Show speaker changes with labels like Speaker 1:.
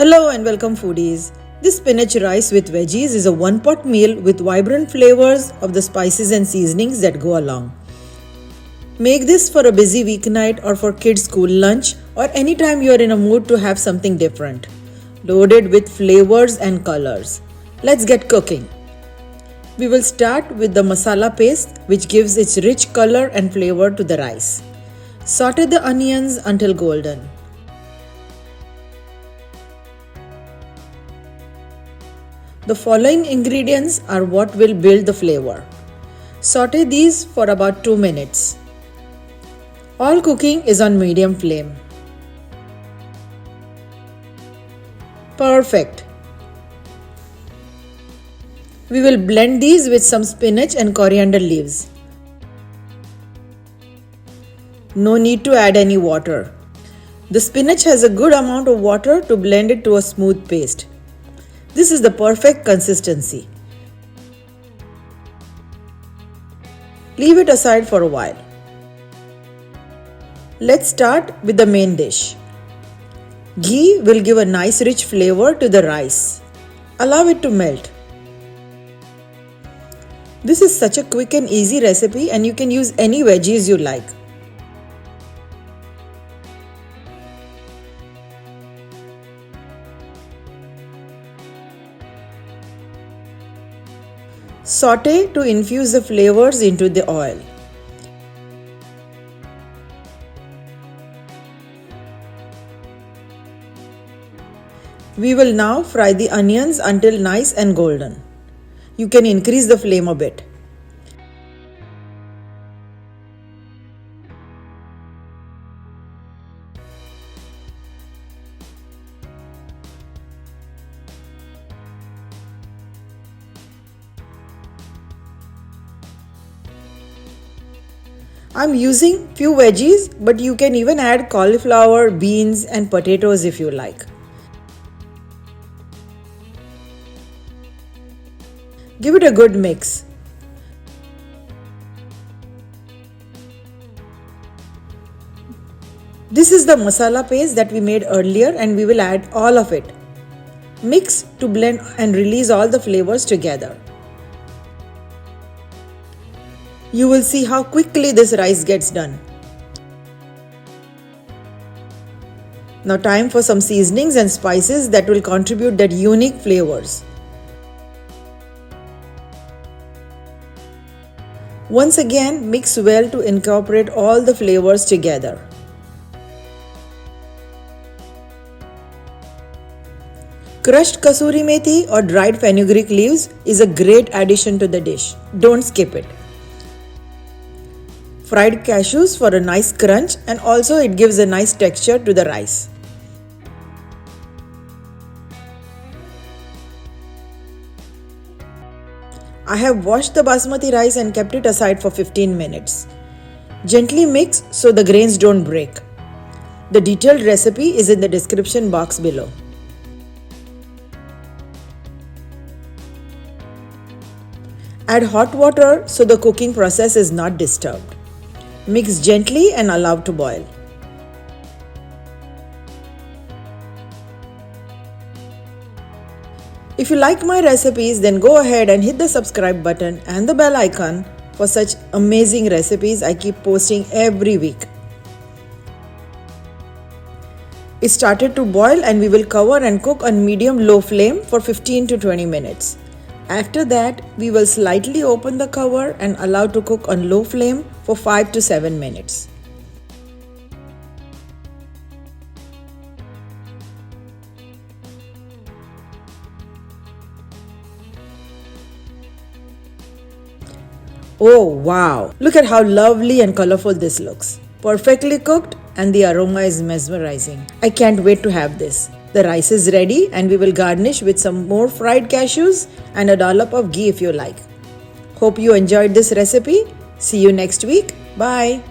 Speaker 1: Hello and welcome foodies. This spinach rice with veggies is a one-pot meal with vibrant flavors of the spices and seasonings that go along. Make this for a busy weeknight or for kids' school lunch or anytime you are in a mood to have something different. Loaded with flavors and colors. Let's get cooking. We will start with the masala paste which gives its rich color and flavor to the rice. Saute the onions until golden. The following ingredients are what will build the flavor. Saute these for about 2 minutes. All cooking is on medium flame. Perfect. We will blend these with some spinach and coriander leaves. No need to add any water. The spinach has a good amount of water to blend it to a smooth paste. This is the perfect consistency. Leave it aside for a while. Let's start with the main dish. Ghee will give a nice rich flavor to the rice. Allow it to melt. This is such a quick and easy recipe and you can use any veggies you like. Saute to infuse the flavors into the oil. We will now fry the onions until nice and golden. You can increase the flame a bit. I'm using few veggies, but you can even add cauliflower, beans and potatoes if you like. Give it a good mix. This is the masala paste that we made earlier and we will add all of it. Mix to blend and release all the flavors together. You will see how quickly this rice gets done. Now time for some seasonings and spices that will contribute that unique flavors. Once again, mix well to incorporate all the flavors together. Crushed kasuri methi or dried fenugreek leaves is a great addition to the dish. Don't skip it. Fried cashews for a nice crunch and also it gives a nice texture to the rice. I have washed the basmati rice and kept it aside for 15 minutes. Gently mix so the grains don't break. The detailed recipe is in the description box below. Add hot water so the cooking process is not disturbed. Mix gently and allow to boil. If you like my recipes, then go ahead and hit the subscribe button and the bell icon for such amazing recipes I keep posting every week. It started to boil and we will cover and cook on medium-low flame for 15 to 20 minutes. After that, we will slightly open the cover and allow to cook on low flame for 5 to 7 minutes. Oh wow! Look at how lovely and colorful this looks. Perfectly cooked and the aroma is mesmerizing. I can't wait to have this. The rice is ready and we will garnish with some more fried cashews and a dollop of ghee if you like. Hope you enjoyed this recipe. See you next week. Bye.